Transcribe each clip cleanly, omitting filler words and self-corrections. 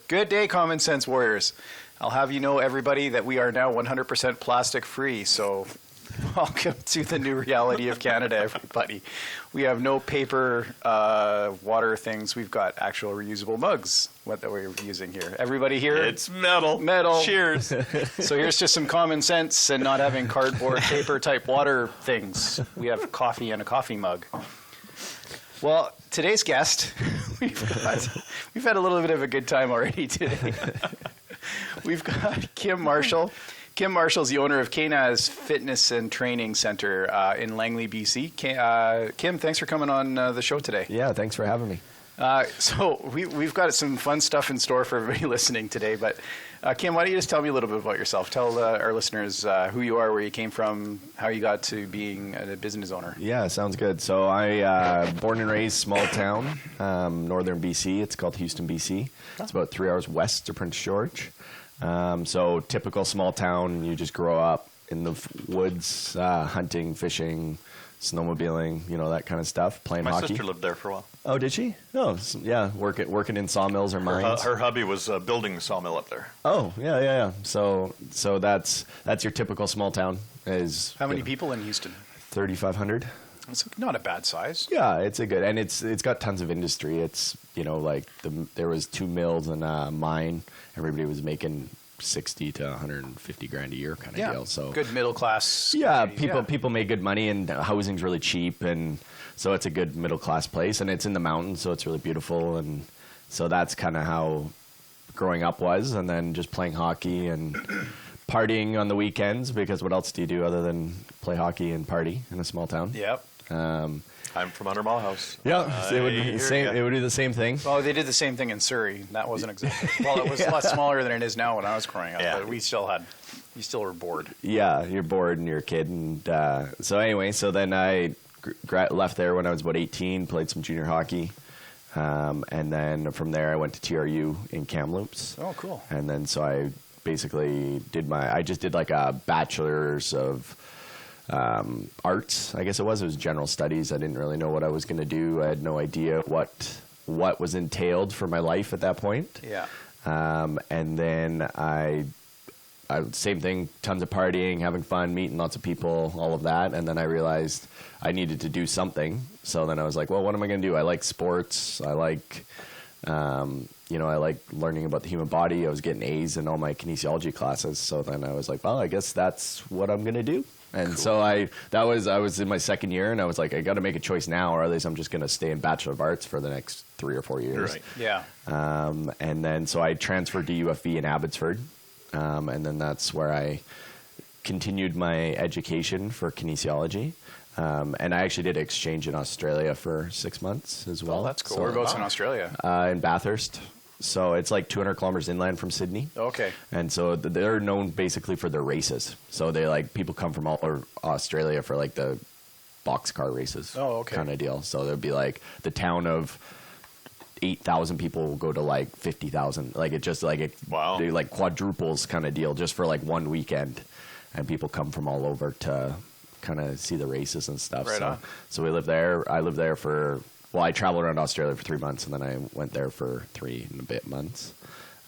Good day, Common Sense Warriors. I'll have you know, everybody, that we are now 100% plastic free. So welcome to the new reality of Canada, everybody. We have no paper water things. We've got actual reusable mugs that we're using here. Everybody here? It's metal. Metal. Cheers. So here's just some common sense and not having cardboard, paper type water things. We have coffee and a coffee mug. Well, today's guest, we've had a little bit of a good time already today. We've got Kim Marshall. Kim Marshall's the owner of Kenaz Fitness and Training Center in Langley, BC. Kim, thanks for coming on the show today. Yeah, thanks for having me. So we've got some fun stuff in store for everybody listening today. But Kim, why don't you just tell me a little bit about yourself? Tell our listeners who you are, where you came from, how you got to being a business owner. Yeah, sounds good. So I born and raised small town, northern BC. It's called Houston, BC. It's about 3 hours west of Prince George. So typical small town, you just grow up in the woods, hunting, fishing, snowmobiling, that kind of stuff, playing hockey. My sister lived there for a while. Oh, did she? Oh, yeah, working in sawmills or mines. Her hubby was building the sawmill up there. Oh, yeah. So that's your typical small town. How many people in Houston? 3,500. It's not a bad size. Yeah, it's a good, and it's got tons of industry. It's there was 2 mills and a mine. Everybody was making 60 to 150 grand a year kind of deal. So good middle class. Yeah, people make good money, and housing's really cheap, and so it's a good middle class place, and it's in the mountains, so it's really beautiful, and so that's kind of how growing up was, and then just playing hockey and partying on the weekends, because what else do you do other than play hockey and party in a small town? Yep. I'm from Under Mile House. Yeah, it would do the same thing. Well, they did the same thing in Surrey. That wasn't exactly. Well, it was a lot smaller than it is now when I was growing up, but we still were bored. Yeah, you're bored and you're a kid, and so anyway, so then I left there when I was about 18, played some junior hockey, and then from there I went to TRU in Kamloops. Oh, cool. And then so I basically did like a bachelor's of arts, I guess it was general studies. I didn't really know what I was going to do. I had no idea what was entailed for my life at that point. Yeah. And then I same thing, tons of partying, having fun, meeting lots of people, all of that. And then I realized I needed to do something. So then I was like, well, what am I going to do? I like sports. I like I like learning about the human body. I was getting A's in all my kinesiology classes. So then I was like, well, I guess that's what I'm going to do. And cool. So I was in my second year, and I was like, I got to make a choice now, or at least I'm just going to stay in Bachelor of Arts for the next 3 or 4 years. Right. Yeah. And then so I transferred to UFV in Abbotsford, and then that's where I continued my education for kinesiology. And I actually did an exchange in Australia for 6 months as well. Oh, that's cool. Whereabouts in Australia? In Bathurst. So it's like 200 kilometers inland from Sydney. Okay. And so they're known basically for their races. So people come from all over Australia for like the boxcar races. Oh, okay. Kind of deal. So there'd be like the town of 8,000 people will go to like 50,000. Like it just like wow. They like quadruples kind of deal just for like one weekend. And people come from all over to kind of see the races and stuff. Right on. So we lived there. I lived there I traveled around Australia for 3 months, and then I went there for 3 and a bit months.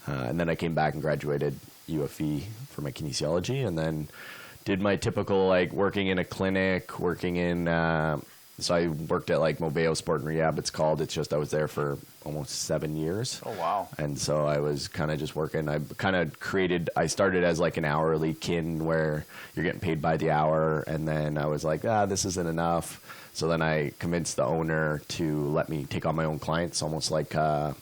And then I came back and graduated UFE for my kinesiology, and then did my typical, like, working in a clinic, so I worked at, like, Moveo Sport and Rehab, it's called. It's just I was there for almost 7 years. Oh, wow. And so I was kind of just working. I started as, like, an hourly kin where you're getting paid by the hour, and then I was like, this isn't enough. So then I convinced the owner to let me take on my own clients, almost like a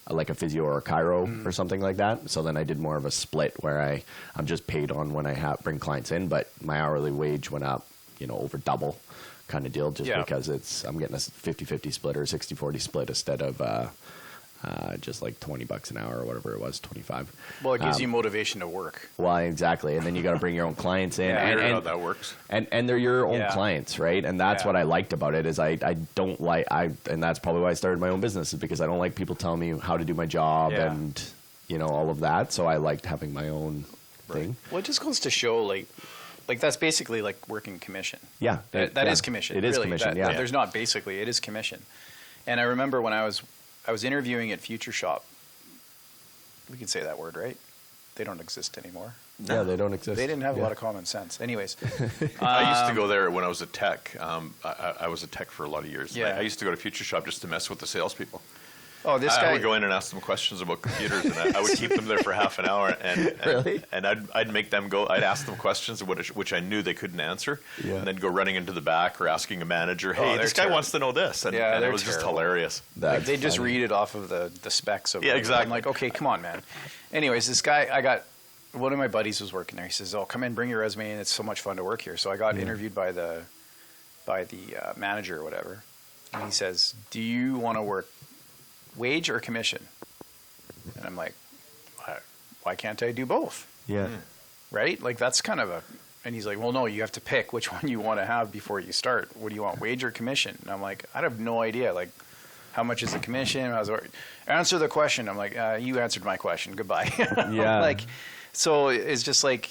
physio or a chiro or something like that. So then I did more of a split where I'm just paid on when I bring clients in, but my hourly wage went up, over double kind of deal, just because I'm getting a 50-50 split or 60-40 split instead of just like $20 an hour or whatever it was, 25. Well, it gives you motivation to work. Well, exactly, and then you got to bring your own clients in. I and heard how that works. And they're your own clients, right? And that's what I liked about it is I don't like and that's probably why I started my own business, is because I don't like people telling me how to do my job and all of that. So I liked having my own thing. Well, it just goes to show like that's basically like working commission. Yeah, that is commission. It is really. commission. There's not basically, it is commission. And I remember when I was interviewing at Future Shop We can say that word, right? They don't exist anymore. Yeah, they don't exist. They didn't have a Yeah. lot of common sense. Anyways, I used to go there when I was a tech. I was a tech for a lot of years. Yeah. I used to go to Future Shop just to mess with the salespeople. oh, this I guy. would go in and ask them questions about computers, and I would keep them there for half an hour. And Really? And I'd make them go. I'd ask them questions which I knew they couldn't answer, Yeah. and then go running into the back or asking a manager, "Hey, they're this guy terrible. wants to know this," and, Yeah, and they're it was just terrible. hilarious. Like, they just funny. read it off of the specs of Yeah, it. exactly. I'm like, okay, come on, man. Anyways, this guy, one of my buddies was working there. He says, oh, come in, bring your resume in. It's so much fun to work here. So I got interviewed by the manager or whatever. And he says, do you want to work wage or commission? And I'm like, why can't I do both? Yeah. Right? Like, that's kind of and he's like, well, no, you have to pick which one you want to have before you start. What do you want, wage or commission? And I'm like, I have no idea. Like, how much is the commission? How's it work? Answer the question. I'm like, you answered my question. Goodbye. Yeah. Like, so it's just like,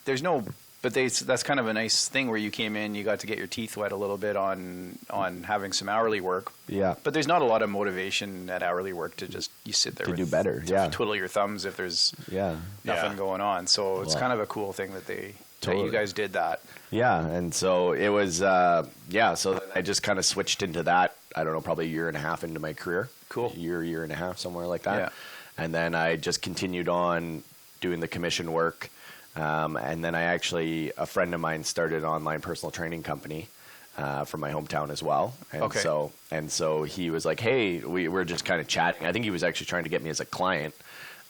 there's no, but that's kind of a nice thing where you came in, you got to get your teeth wet a little bit on having some hourly work. Yeah. But there's not a lot of motivation at hourly work to just, you sit there To with- do better, to yeah. twiddle your thumbs if there's Yeah. nothing Yeah. going on. So it's Well, kind of a cool thing that that totally. you guys did that. Yeah, and so it was, so then I just kind of switched into that, I don't know, probably a year and a half into my career. Cool. Year and a half, somewhere like that. Yeah. And then I just continued on doing the commission work. And then a friend of mine started an online personal training company from my hometown as well. And Okay. so he was like, hey, we were just kind of chatting. I think he was actually trying to get me as a client.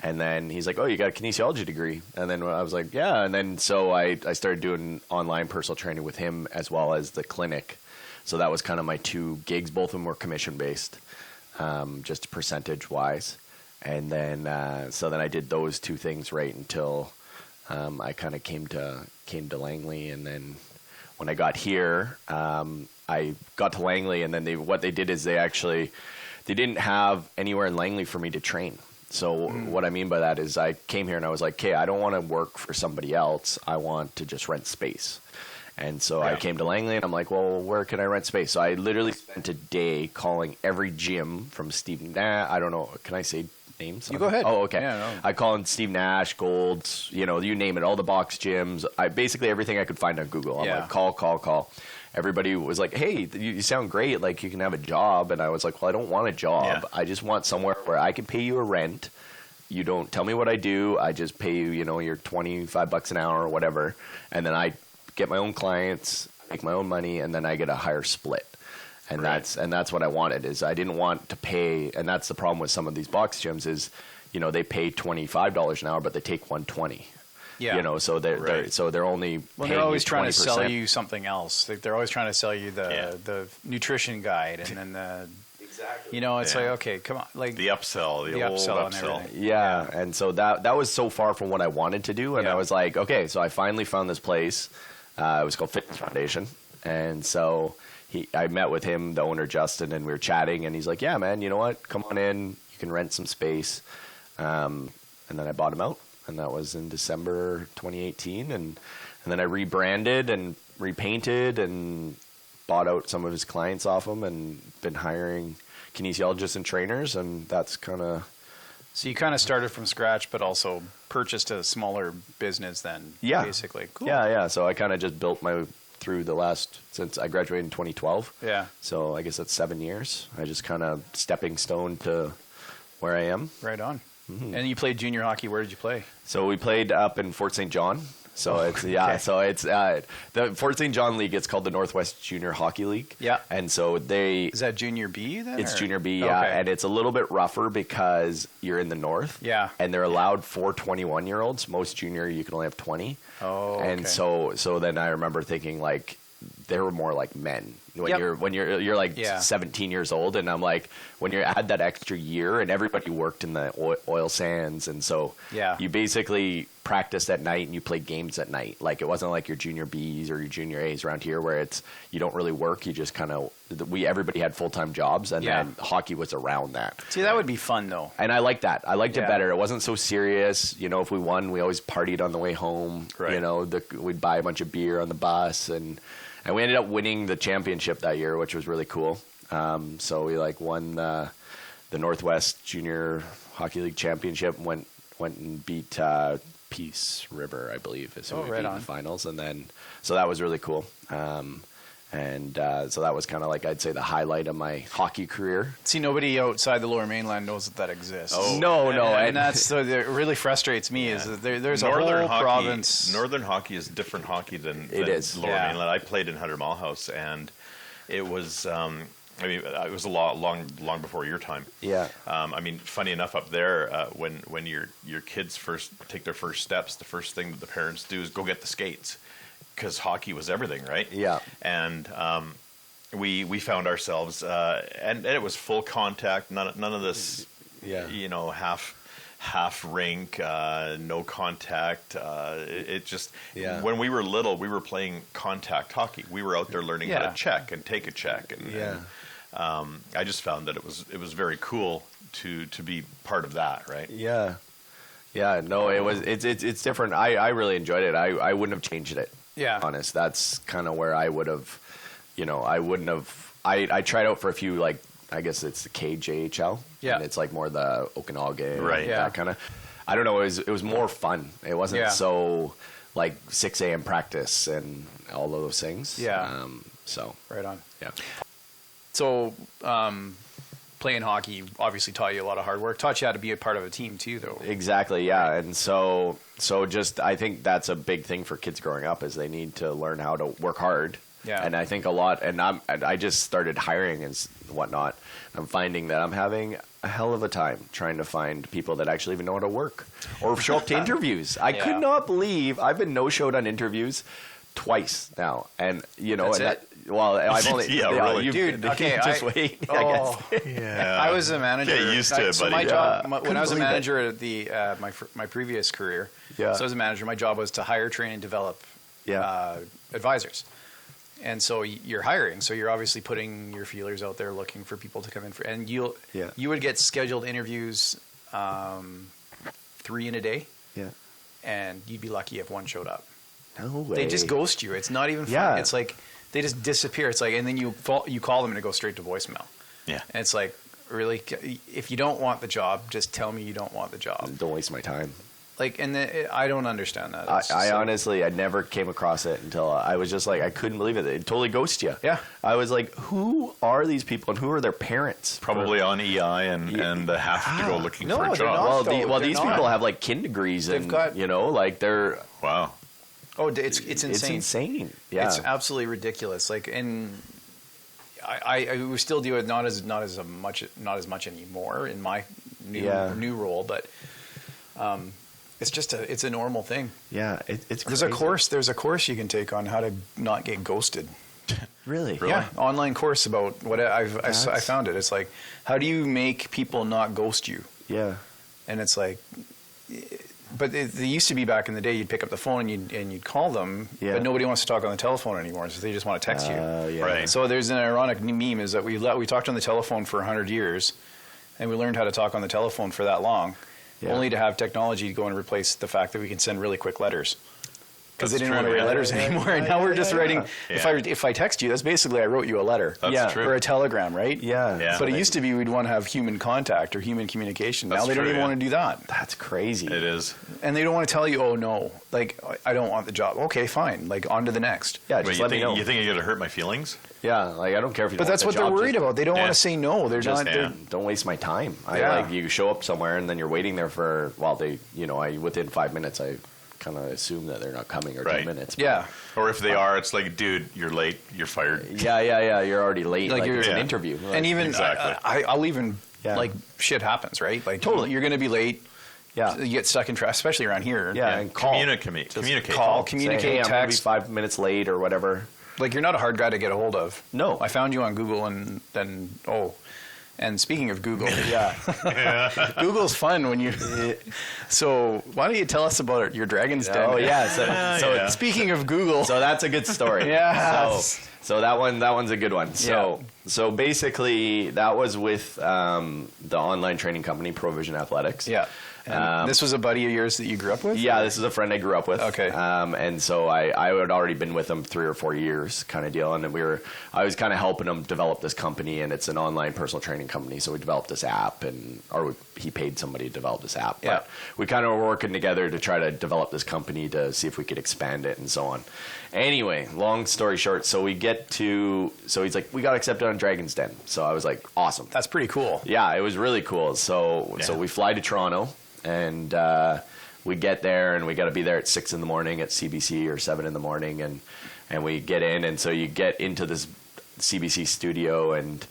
And then he's like, oh, you got a kinesiology degree? And then I was like, yeah. And then so I started doing online personal training with him as well as the clinic. So that was kind of my two gigs. Both of them were commission-based, just percentage-wise. And then so then I did those two things right until I kind of came to Langley. And then when I got here, I got to Langley, and then what they did is they didn't have anywhere in Langley for me to train. So what I mean by that is I came here and I was like, okay, I don't want to work for somebody else. I want to just rent space. And so I came to Langley and I'm like, well, where can I rent space? So I literally spent a day calling every gym from Steve Nash. I don't know. Can I say names? You go ahead. Oh, okay. Yeah, no. I call in Steve Nash, Golds, you name it, all the box gyms. Basically everything I could find on Google. I'm like, call. Everybody was like, hey, you sound great. Like, you can have a job. And I was like, well, I don't want a job. Yeah. I just want somewhere where I can pay you a rent. You don't tell me what I do. I just pay you, your $25 an hour or whatever. And then I get my own clients, make my own money, and then I get a higher split. And Right. that's what I wanted. Is I didn't want to pay, and that's the problem with some of these box gyms is, they pay $25 an hour, but they take $120. Yeah. So they're only Well, paying they're always you trying to 20%. sell you something else. They're always trying to sell you Yeah. the nutrition guide and then the Exactly. it's Yeah. like, okay, come on, like The upsell, the old upsell and upsell. everything. Yeah, and so that was so far from what I wanted to do, and Yeah. I was like, okay, so I finally found this place. It was called Fitness Foundation, and so I met with him, the owner Justin, and we were chatting, and he's like, yeah, man, you know what? Come on in, you can rent some space, and then I bought him out, and that was in December 2018, and then I rebranded and repainted and bought out some of his clients off him, and been hiring kinesiologists and trainers, and that's kind of. So you kind of started from scratch, but also purchased a smaller business then, basically. Cool. Yeah. So I kind of just built through since I graduated in 2012. Yeah. So I guess that's 7 years. I just kind of stepping stone to where I am. Right on. Mm-hmm. And you played junior hockey. Where did you play? So we played up in Fort St. John. So it's the Fort St. John League. It's called the Northwest Junior Hockey League. Yeah. And so Is that junior B then? it's or? junior B, yeah, Okay. and it's a little bit rougher because you're in the north. Yeah. And they're allowed 4 21-year-olds. Most junior, you can only have 20. Oh, And okay. so then I remember thinking like they were more like men when Yep. you're like Yeah. 17 years old, and I'm like when you add that extra year, and everybody worked in the oil sands, and so Yeah. you basically practiced at night and you played games at night. Like it wasn't like your junior Bs or your junior As around here where you don't really work. You just kind of everybody had full-time jobs, and Yeah. then hockey was around that. See, that would be fun though. And I liked that. I liked Yeah. it better. It wasn't so serious. If we won, we always partied on the way home. Right. We'd buy a bunch of beer on the bus, and we ended up winning the championship that year, which was really cool. So we won the Northwest Junior Hockey League championship. Went went and beat Peace River, I believe, is who we right beat in on. the finals. And then, so that was really cool. So that was kind of like, I'd say, the highlight of my hockey career. See, nobody outside the Lower Mainland knows that exists. Oh. No, And that's so it really frustrates me is that there's a whole province. Northern hockey is different hockey than It is. Lower Yeah. Mainland. I played in 100 Mile House, and it was. It was a lot long before your time. Yeah. Funny enough, up there, when your kids first take their first steps, the first thing that the parents do is go get the skates, because hockey was everything, right? Yeah. And we found ourselves, and it was full contact, none of this, half rink, no contact. It just, when we were little, we were playing contact hockey. We were out there learning how to check and take a check. And I just found that it was very cool to be part of that, right? Yeah. Yeah, no, it's different. I really enjoyed it. I wouldn't have changed it. Yeah. Honest. That's kind of where I would have, I wouldn't have, I tried out for a few, like, I guess it's the KJHL. Yeah. And it's like more the Okanagan. Right. Yeah. That kind of, I don't know, it was more fun. It wasn't so like 6 a.m. practice and all those things. Yeah. So. Right on. Yeah. So, playing hockey obviously taught you a lot of hard work. Taught you how to be a part of a team too, though. Exactly, yeah. And so just, I think that's a big thing for kids growing up is they need to learn how to work hard. Yeah. And I think a lot, and I just started hiring and whatnot. I'm finding that I'm having a hell of a time trying to find people that actually even know how to work or show up to interviews. I could not believe I've been no-showed on interviews twice now. And, That's it? I've only, really. Dude, okay, just wait, I guess. Yeah. I was a manager. Get used to it, So buddy. my job, when Couldn't I was a believe it. manager at the my previous career, Yeah. so as a manager, my job was to hire, train, and develop advisors. And so you're hiring, so you're obviously putting your feelers out there, looking for people to come in for, and you would get scheduled interviews, 3 in a day, and you'd be lucky if one showed up. No way. They just ghost you. It's not even fun. Yeah. It's like they just disappear. It's like, and then you call them and it goes straight to voicemail. Yeah. And it's like, really, if you don't want the job, just tell me you don't want the job. Don't waste my time. Like, and I don't understand that. It's I just like- honestly, I never came across it until I was just like, I couldn't believe it. It totally ghosts you. Yeah. I was like, who are these people and who are their parents? Probably on EI and have to go looking No, for a they're job. not. Well, They're these not. people have like kin degrees They've and, got- like they're, Wow. Oh, it's insane. it's insane. Yeah. It's absolutely ridiculous. Like, and I we still do it not as much anymore in my new role, but it's a normal thing. yeah. It's There's crazy. a course you can take on how to not get ghosted. Really? Yeah, online course about what I found it. It's like, how do you make people not ghost you? Yeah. And it's like, but they used to be back in the day. You'd pick up the phone and you'd call them, but nobody wants to talk on the telephone anymore. So they just want to text you. Yeah. Right. So there's an ironic meme is that we talked on the telephone for 100 years, and we learned how to talk on the telephone for that long, only to have technology go and replace the fact that we can send really quick letters. Because they That's didn't want to true, write yeah. letters anymore, and now we're just writing. Yeah. If I text you, that's basically I wrote you a letter. That's true. Or a telegram, right? Yeah. Yeah. But it used to be we'd want to have human contact or human communication. Now That's they don't true, even yeah. want to do that. That's crazy. It is. And they don't want to tell you, oh no, like I don't want the job. Okay, fine. Like on to the next. Yeah. Wait, Just you let me think know. you think you're gonna hurt my feelings? Yeah. Like I don't care if you. But don't that's want what the they're job, worried about. They don't want to say no. They're Just not. don't waste my time. Yeah. You show up somewhere and then you're waiting there for within 5 minutes I kind of assume that they're not coming or 2 Right. minutes. Yeah. Or if they are, it's like, dude, you're late, you're fired. Yeah. You're already late. Like Like, you're- it's an Yeah. interview. And even Exactly. I'll even Yeah. like shit happens, right? Like Totally. you're going to be late. yeah. You get stuck in traffic, especially around here. Yeah, and call. Communicate. Just Communicate. call, Say, communicate, hey, I'm gonna be text. 5 minutes late or whatever. Like you're not a hard guy to get a hold of. No. I found you on Google and then and speaking of Google, Google's fun when you. So why don't you tell us about your Dragon's Den? Oh yeah. So Yeah. Speaking of Google, So that's a good story. Yes. So that one's a good one. So basically that was with the online training company Provision Athletics. Yeah. And this was a buddy of yours that you grew up with? Yeah, this is a friend I grew up with. Okay. And so I had already been with him 3 or 4 years kind of deal. And I was kind of helping him develop this company, and it's an online personal training company. So we developed this app, he paid somebody to develop this app. Yeah. But we kind of were working together to try to develop this company to see if we could expand it and so on. Anyway, long story short, so he's like, we got accepted on Dragon's Den. So I was like, awesome. That's pretty cool. Yeah, it was really cool. So we fly to Toronto, and we get there, and we got to be there at 6 in the morning at CBC or 7 in the morning, and we get in, and so you get into this CBC studio, and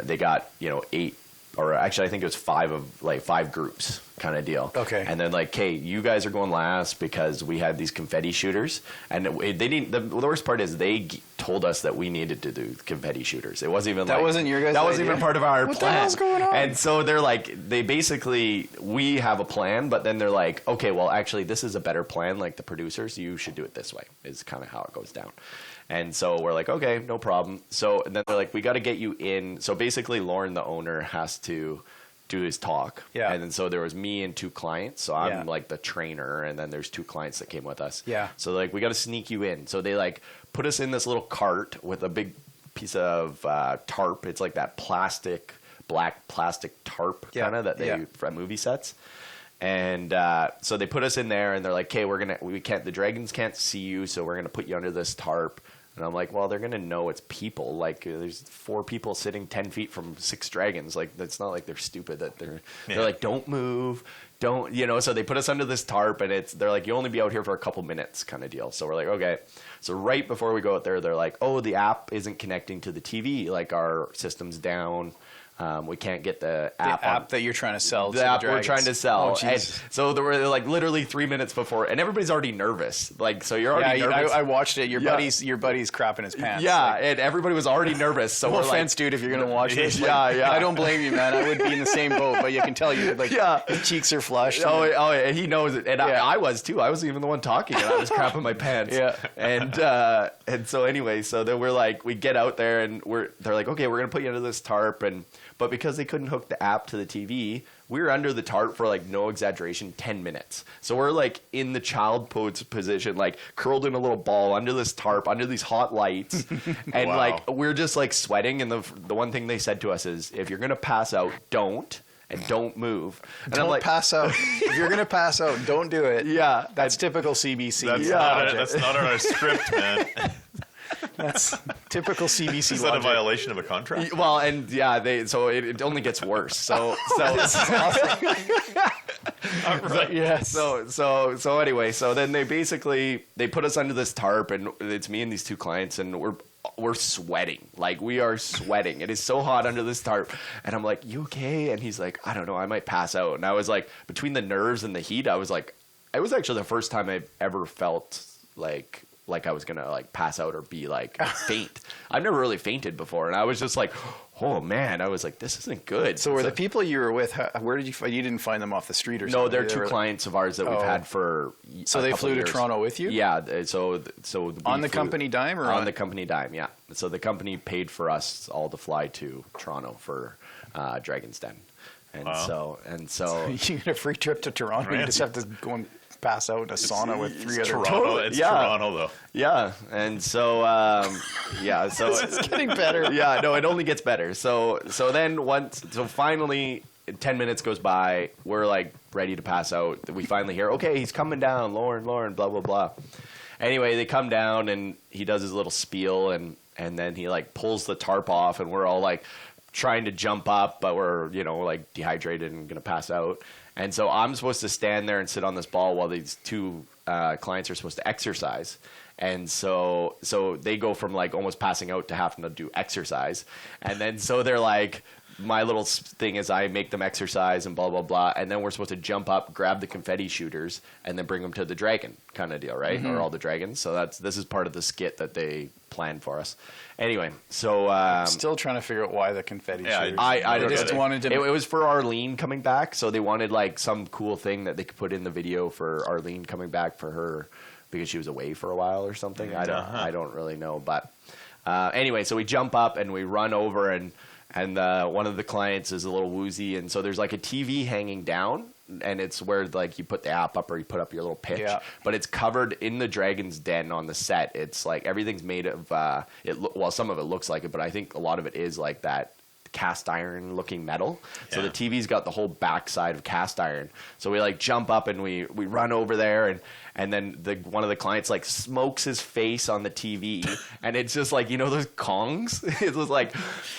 they got 8, or actually I think it was 5 groups kind of deal. Okay. And then like, hey, you guys are going last because we had these confetti shooters, and they didn't. The worst part is they told us that we needed to do confetti shooters. It wasn't even that wasn't your guys' That wasn't idea? even part of our What plan. the hell's going on? And so they're like, we have a plan, but then they're like, okay, well, actually, this is a better plan. Like the producers, you should do it this way. Is kind of how it goes down. And so we're like, okay, no problem. So and then they're like, we got to get you in. So basically, Lauren, the owner, has to do his talk. Yeah. And then so there was me and 2 clients. So I'm Yeah. like the trainer, and then there's 2 clients that came with us. Yeah. So like, we got to sneak you in. So they like put us in this little cart with a big piece of tarp. It's like that black plastic tarp kind of that they from movie sets. And so they put us in there, and they're like, "Okay, the dragons can't see you, so we're gonna put you under this tarp." And I'm like, "Well, they're gonna know it's people. Like, there's 4 people sitting 10 feet from 6 dragons. Like, it's not like they're stupid. That they're like, don't move, don't So they put us under this tarp, and they're like, you only be out here for a couple minutes, kind of deal. So we're like, okay. So right before we go out there, they're like, oh, the app isn't connecting to the TV. Like, our system's down. We can't get the app that you're trying to sell. The app we're Dragons. trying to sell. Oh, And geez. so there were like literally 3 minutes before, and everybody's already nervous. Like, so you're already nervous. I watched it. Your buddy's crapping his pants. Yeah, Like, and everybody was already nervous. So no we're offense, dude, if you're gonna watch this. Like, Yeah. I don't blame you, man. I would be in the same boat, but you can tell you like his cheeks are flushed. Yeah, he knows it, and Yeah. I was too. I wasn't even the one talking, and I was crapping my pants. Yeah. And so anyway, so then we're like, we get out there, and they're like, okay, we're gonna put you under this tarp, but because they couldn't hook the app to the TV, we were under the tarp for like, no exaggeration, 10 minutes. So we're like in the child pose position, like curled in a little ball under this tarp, under these hot lights. And Wow. like, we're just like sweating. And the one thing they said to us is, if you're going to pass out, don't move. And Don't I'm like, pass out. If you're gonna pass out, don't do it. yeah, That's typical CBC. That's not on our script, man. That's typical CBC. Is that a logic. violation of a contract? well, and yeah, it only gets worse. So Yes. So anyway, so then they put us under this tarp, and it's me and these 2 clients, and we're sweating. Like, we are sweating. It is so hot under this tarp. And I'm like, you okay? And he's like, I don't know, I might pass out. And I was like, between the nerves and the heat, I was like, it was actually the first time I've ever felt like I was gonna like pass out or be like faint. I've never really fainted before, and I was just like, oh man, I was like, this isn't good. So were the people you were with? Where did you didn't find them off the street or something? No, they're 2 clients of ours that we've had for. So they flew to Toronto with you? Yeah. So on the company dime or on the company dime? Yeah. So the company paid for us all to fly to Toronto for Dragon's Den, and so you get a free trip to Toronto. You just have to go and pass out in a sauna with 3 other. Toronto. It's Toronto, though. Yeah, and so yeah, so It's getting better. yeah, no, it only gets better. So finally, 10 minutes goes by. We're like ready to pass out. We finally hear, okay, he's coming down, Lauren, blah blah blah. Anyway, they come down, and he does his little spiel, and then he like pulls the tarp off, and we're all like trying to jump up, but we're like dehydrated and gonna pass out. And so I'm supposed to stand there and sit on this ball while these 2 clients are supposed to exercise. And so they go from like almost passing out to having to do exercise. And then so they're like, my little thing is I make them exercise and blah, blah, blah. And then we're supposed to jump up, grab the confetti shooters, and then bring them to the dragon kind of deal, right? Mm-hmm. Or all the dragons. So this is part of the skit that they planned for us. Anyway, so I'm still trying to figure out why the confetti shooters. I don't just know. wanted to. It was for Arlene coming back, so they wanted like some cool thing that they could put in the video for Arlene coming back for her because she was away for a while or something. I don't really know, but anyway, so we jump up and we run over, and one of the clients is a little woozy, and so there's like a TV hanging down, and it's where like you put the app up or you put up your little pitch. Yeah. But it's covered in the Dragon's Den on the set. It's like everything's made of well, some of it looks like it, but I think a lot of it is like that cast iron looking metal. So the TV's got the whole backside of cast iron. So we like jump up and we run over there, and then one of the clients like smokes his face on the TV, and it's just like, you know those kongs? It was like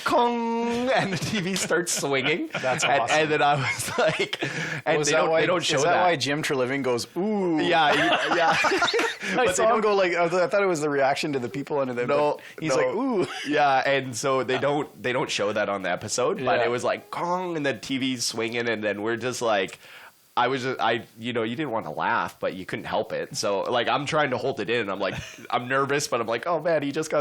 kong, and the TV starts swinging. That's awesome. And then I was like, and Was they that why, don't show is that why Jim Treliving goes, ooh? Yeah. I saw him go like, I thought it was the reaction to the people under there. No, he's like, ooh. Yeah, and so they don't show that on the episode, but it was like gong, and the TV's swinging, and then we're just like, you didn't want to laugh, but you couldn't help it. So like I'm trying to hold it in, and I'm like, I'm nervous, but I'm like, oh man, he just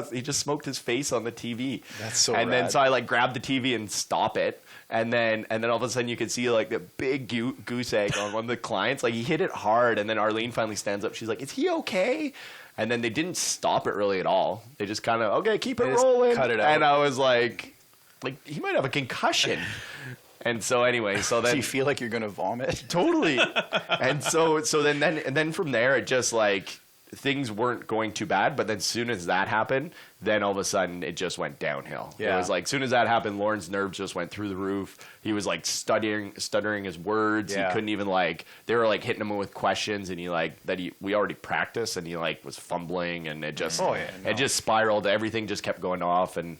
smoked his face on the TV. That's so And rad. then so I like grab the TV and stop it. And then all of a sudden you could see like the big goose egg on one of the clients. Like he hit it hard, and then Arlene finally stands up. She's like, "Is he okay?" And then they didn't stop it really at all. They just kind of, okay, keep it rolling. Cut it out. And I was like he might have a concussion. And so anyway, so then Do you feel like you're going to vomit? totally. And so then from there it just like things weren't going too bad, but then as soon as that happened, then all of a sudden it just went downhill. Yeah. It was like as soon as that happened, Lauren's nerves just went through the roof. He was like stuttering his words. Yeah. He couldn't even they were like hitting him with questions, and we already practiced, and he like was fumbling, and it just it just spiraled. Everything just kept going off, and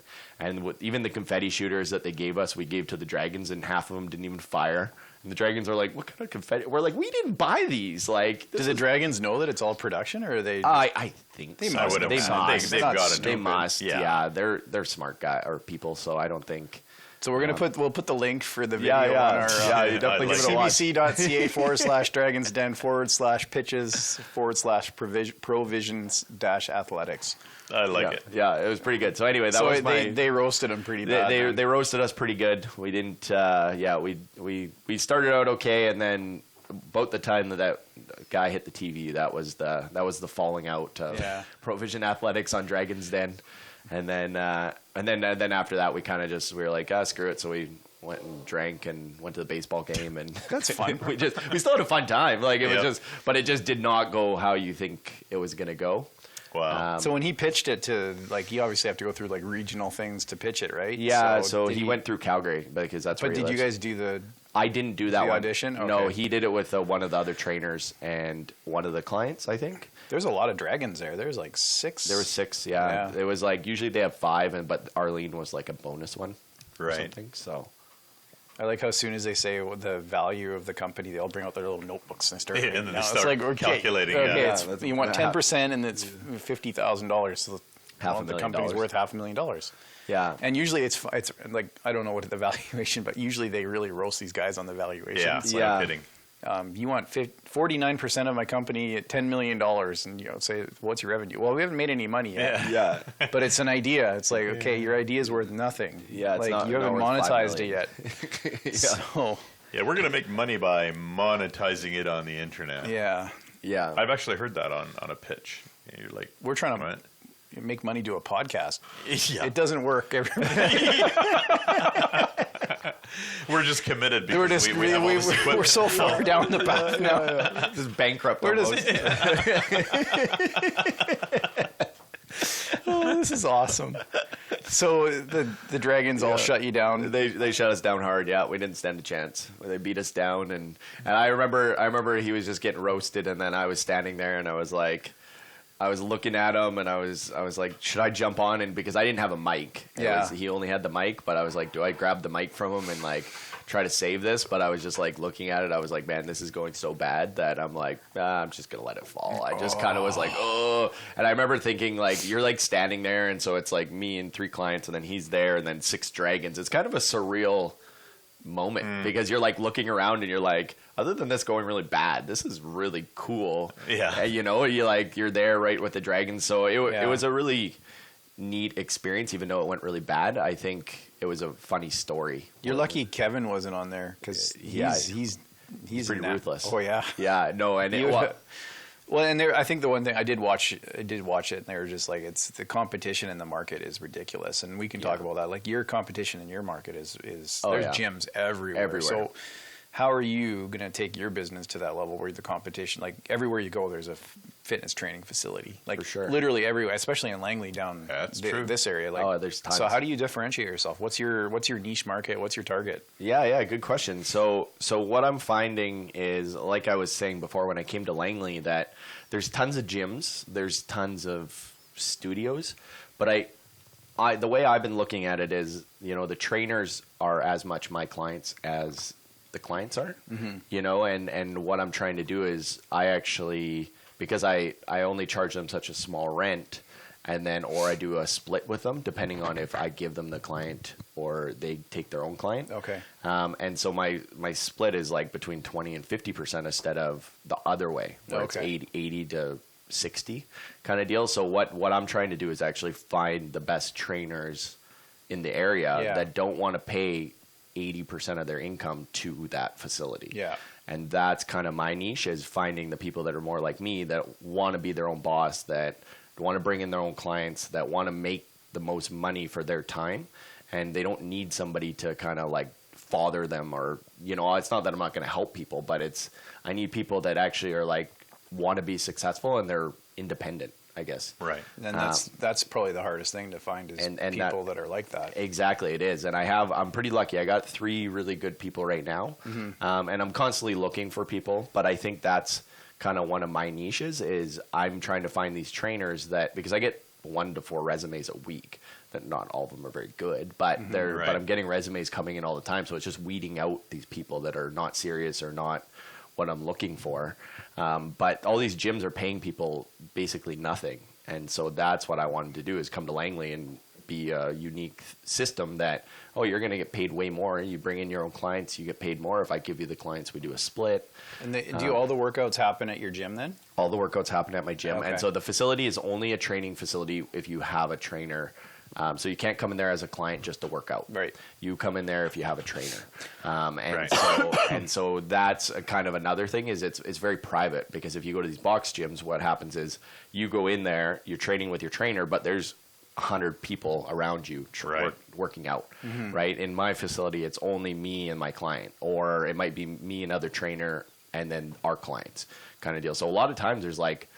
even the confetti shooters that they gave us, we gave to the Dragons, and half of them didn't even fire. And the Dragons are like, "What kind of confetti?" We're like, "We didn't buy these." Like, Do the Dragons know that it's all production, or are they? I think they must. They They've must. got it. They must. Yeah. Yeah, they're smart guy or people. So I don't think. So we're gonna we'll put the link for the video Yeah, on our you definitely give it a watch. cbc.ca/dragonsden/pitches/provisions-athletics. I like it. Yeah, it was pretty good. So anyway, that So was they roasted them pretty bad. they roasted us pretty good. We didn't. We started out okay, and then about the time that guy hit the TV, that was the falling out of Provision Athletics on Dragon's Den, and then after that we were like, screw it. So we went and drank and went to the baseball game, and That's fun. we still had a fun time. Like but it just did not go how you think it was gonna go. Wow. So when he pitched it to, like, you obviously have to go through like regional things to pitch it, right? Yeah, so did he went through Calgary because that's where But he did you lives. guys do the? I didn't do that the one. audition? No, Okay. he did it with one of the other trainers and one of the clients, I think. There's a lot of dragons there. There's like 6. There were 6, yeah. It was like usually they have 5, but Arlene was like a bonus one, or Right. something. So I like how as soon as they say the value of the company, they all bring out their little notebooks and start. Yeah, writing and then down. they It's start like, okay, calculating, Okay, yeah. it's, you want 10%, and it's $50,000. So the company's $500,000. worth $500,000. yeah, And usually it's like, I don't know what the valuation, but usually they really roast these guys on the valuation. Yeah, It's Yeah. I'm kidding. you want 49% of my company at $10 million, and say, what's your revenue? Well, we haven't made any money yet. yeah, But it's an idea. It's like, okay, your idea is worth nothing. Yeah, it's like not- you haven't not worth $5 monetized it million. yet. So Yeah, we're gonna make money by monetizing it on the internet. yeah, yeah. I've actually heard that on a pitch. Yeah, you're like, we're trying to what? make money do a podcast. Yeah. It doesn't work. We're just committed because We're just we have all this we're equipment. so far down the path now. Just bankrupt. Where does almost. Oh, this is awesome. So the dragons all shut you down. They shut us down hard. Yeah, we didn't stand a chance. They beat us down, and I remember he was just getting roasted, and then I was standing there, and I was looking at him, and I was like, should I jump on? And because I didn't have a mic, he only had the mic, but I was like, do I grab the mic from him and like try to save this? But I was just like looking at it, I was like, man, this is going so bad that I'm like, I'm just gonna let it fall. I just kind of was like, oh. And I remember thinking, like, you're like standing there, and so it's like me and 3 clients, and then he's there, and then 6 dragons. It's kind of a surreal moment because you're like looking around, and you're like, other than this going really bad, this is really cool. Yeah. And, you're there right with the dragons. So it was a really neat experience, even though it went really bad. I think it was a funny story. You're lucky Kevin wasn't on there because he's pretty ruthless. Oh yeah. Yeah, no, and Well, and there, I think the one thing I did watch it, and they were just like, it's the competition in the market is ridiculous, and we can talk about that. Like your competition in your market is there's gyms everywhere. So how are you going to take your business to that level where the competition, like everywhere you go, there's a fitness training facility, like For sure. literally everywhere, especially in Langley down true. this area. Like, there's tons. So how do you differentiate yourself? What's your niche market? What's your target? Yeah, good question. So what I'm finding is, like I was saying before when I came to Langley, that there's tons of gyms, there's tons of studios, but the way I've been looking at it is, the trainers are as much my clients as the clients are, and what I'm trying to do is I actually, because I only charge them such a small rent, and then, or I do a split with them depending on if I give them the client or they take their own client. Okay. And so my split is like between 20 and 50% instead of the other way, where it's 80 to 60 kind of deal. So what I'm trying to do is actually find the best trainers in the area that don't want to pay 80% of their income to that facility. Yeah. And that's kind of my niche, is finding the people that are more like me, that want to be their own boss, that want to bring in their own clients, that want to make the most money for their time, and they don't need somebody to kind of like father them, or, it's not that I'm not going to help people, but I need people that actually are like, want to be successful and they're independent, I guess. Right. And that's probably the hardest thing to find is people that are like that. Exactly, it is. And I'm pretty lucky. I got 3 really good people right now. And I'm constantly looking for people, but I think that's kind of one of my niches, is I'm trying to find these trainers that, because I get 1 to 4 resumes a week, that not all of them are very good, but but I'm getting resumes coming in all the time. So it's just weeding out these people that are not serious or not what I'm looking for. But all these gyms are paying people basically nothing. And so that's what I wanted to do, is come to Langley and be a unique system that, you're going to get paid way more. You bring in your own clients, you get paid more. If I give you the clients, we do a split. And do all the workouts happen at your gym then? All the workouts happen at my gym. Okay. And so the facility is only a training facility if you have a trainer. So you can't come in there as a client just to work out. Right. You come in there if you have a trainer. Right. So that's a kind of another thing, is it's very private, because if you go to these box gyms, what happens is you go in there, you're training with your trainer, but there's 100 people around you working out, right? In my facility, it's only me and my client, or it might be me, another trainer, and then our clients kind of deal. So a lot of times there's like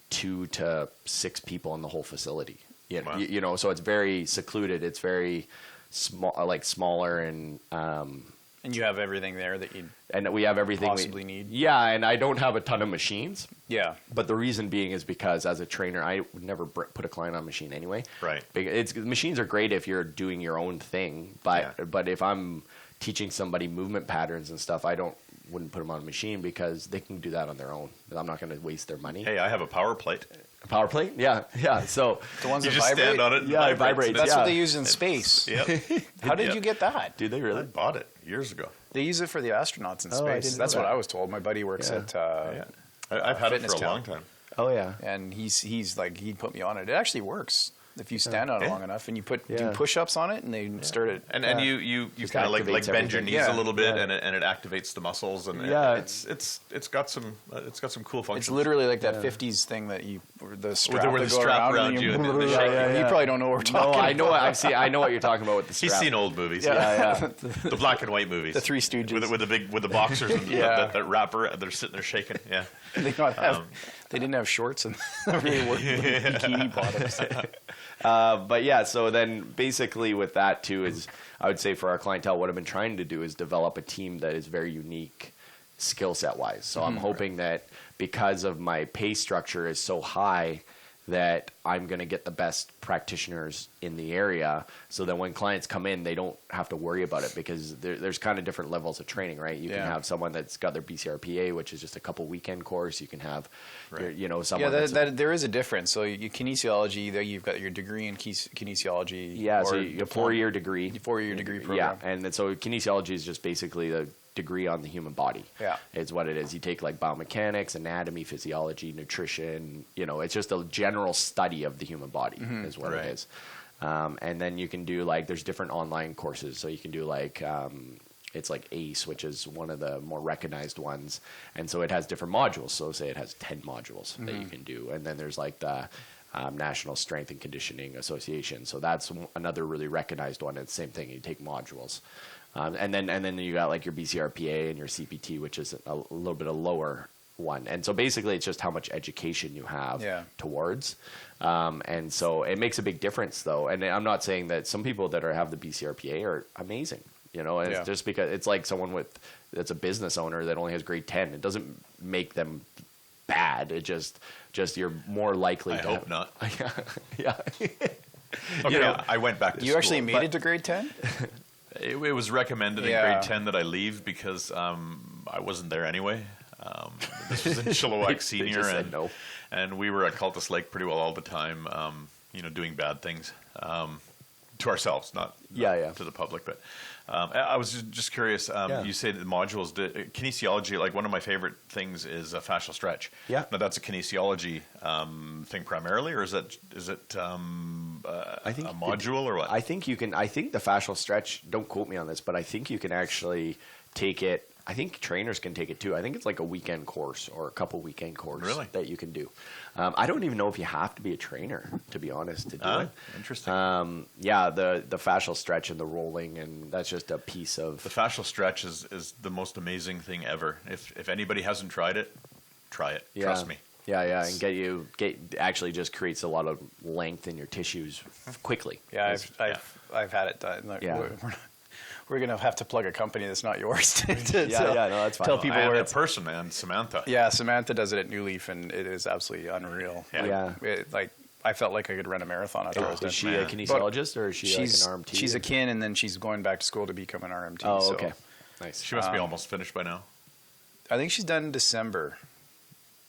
2 to 6 people in the whole facility. Wow. So it's very secluded. It's very small, like smaller, and you have everything there that you we have everything possibly need. Yeah, and I don't have a ton of machines. Yeah, but the reason being is because as a trainer, I would never put a client on a machine anyway. Right. Machines are great if you're doing your own thing, but if I'm teaching somebody movement patterns and stuff, wouldn't put them on a machine, because they can do that on their own. I'm not going to waste their money. Hey, I have a power plate. A power plate? Yeah. So the ones you that just vibrate? stand on it. Yeah, it vibrates. That's what they use in space. Yep. How did you get that? Do they really? I bought it years ago. They use it for the astronauts in Oh, I space. didn't That's know what that. I was told. My buddy works at I've had it for Fitness a Town. long time. Oh yeah. and he's like, he put me on it. It actually works if you stand on it Yeah. long enough and you do push-ups on it, and they start it. And you Just kind of like activates bend your everything. knees Yeah. a little bit, Yeah. and it activates the muscles, and Yeah. it's got some cool functions. It's literally like that '50s thing that the strap, With the that go strap around around and you and the Yeah, shaking. You probably don't know what we're talking. No, I know. about. I know what you're talking about with the strap. He's seen old movies. Yeah. The black and white movies. The Three Stooges. with the boxers and Yeah. that rapper. They're sitting there shaking. Yeah. They don't have. They didn't have shorts and really worked bikini bottoms. But yeah, so then basically with that too is, I would say for our clientele, what I've been trying to do is develop a team that is very unique skill set wise. So I'm hoping that because of my pay structure is so high, that I'm going to get the best practitioners in the area, so that when clients come in, they don't have to worry about it, because there's kind of different levels of training, right? You can have someone that's got their BCRPA, which is just a couple weekend course. You can have, someone there is a difference. So you kinesiology, there you've got your degree in kinesiology. Yeah, so or a 4-year degree. 4-year degree program. Yeah, and then, so kinesiology is just basically the degree on the human body. Yeah. It's what it is. You take like biomechanics, anatomy, physiology, nutrition, it's just a general study of the human body is what it is. And then you can do like, there's different online courses. So you can do like, it's like ACE, which is one of the more recognized ones. And so it has different modules. So say it has 10 modules that you can do. And then there's like the National Strength and Conditioning Association. So that's another really recognized one. It's the same thing. You take modules. And then you got like your BCRPA and your CPT, which is a little bit of lower one. And so basically it's just how much education you have towards. And so it makes a big difference though. And I'm not saying that some people that have the BCRPA are amazing, you know, and it's just because it's like someone that's a business owner that only has grade 10. It doesn't make them bad. It just you're more likely to hope not. Yeah. Okay, I went back to school. You actually made it to grade 10? It was recommended in grade 10 that I leave because I wasn't there anyway. This was in Chilliwack Senior, and we were at Cultus Lake pretty well all the time, doing bad things to ourselves, not to the public. But I was just curious. You say the modules, kinesiology. Like one of my favorite things is a fascial stretch. Yeah. Now that's a kinesiology thing primarily, or is it I think a module or what? I think the fascial stretch. Don't quote me on this, but I think you can actually take it. I think trainers can take it too. I think it's like a weekend course or a couple weekend course that you can do. I don't even know if you have to be a trainer, to be honest, to do it. Interesting. The fascial stretch and the rolling, and that's just a piece of... The fascial stretch is the most amazing thing ever. If anybody hasn't tried it, try it. Trust me. Yeah, and actually just creates a lot of length in your tissues quickly. Yeah, I've had it done. Like, we're going to have to plug a company that's not yours. No, that's fine. Tell people where it's a person, man, Samantha. Yeah, Samantha does it at New Leaf, and it is absolutely unreal. Yeah. I felt like I could run a marathon after I was done. Is she a kinesiologist or is she like an RMT? She's a kin, and then she's going back to school to become an RMT. Oh, okay. Nice. She must be almost finished by now. I think she's done in December.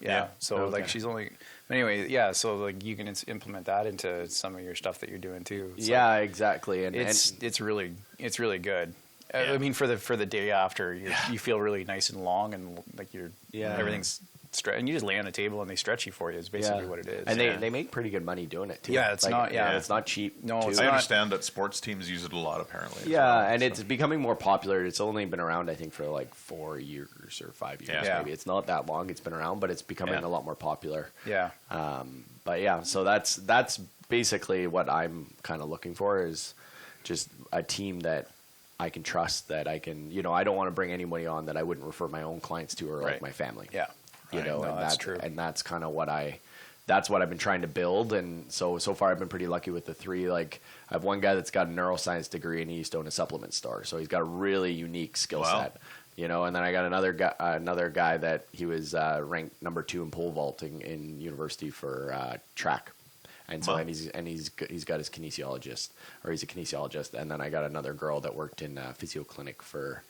Yeah. So she's only... Anyway, so like you can implement that into some of your stuff that you're doing too. So exactly. And it's really good. I mean, for the day after, you feel really nice and long, and like everything's and you just lay on the table and they stretch you for you. Is basically what it is. And they make pretty good money doing it too. Yeah, it's not. Yeah, it's not cheap. No, it's I understand that sports teams use it a lot apparently. Yeah, and it's becoming more popular. It's only been around, I think, for like 4 years or 5 years. Maybe it's not that long. It's been around, but it's becoming a lot more popular. Yeah. So that's basically what I'm kind of looking for is just a team that I can trust, that I can, I don't want to bring anybody on that I wouldn't refer my own clients to or like my family. Yeah. And that's true. And that's kind of that's what I've been trying to build. And so far I've been pretty lucky with the three. Like I have one guy that's got a neuroscience degree and he used to own a supplement store. So he's got a really unique skill set, and then I got another guy that he was ranked number 2 in pole vaulting in university for track. And so, and he's got his kinesiologist, or he's a kinesiologist. And then I got another girl that worked in a physio clinic for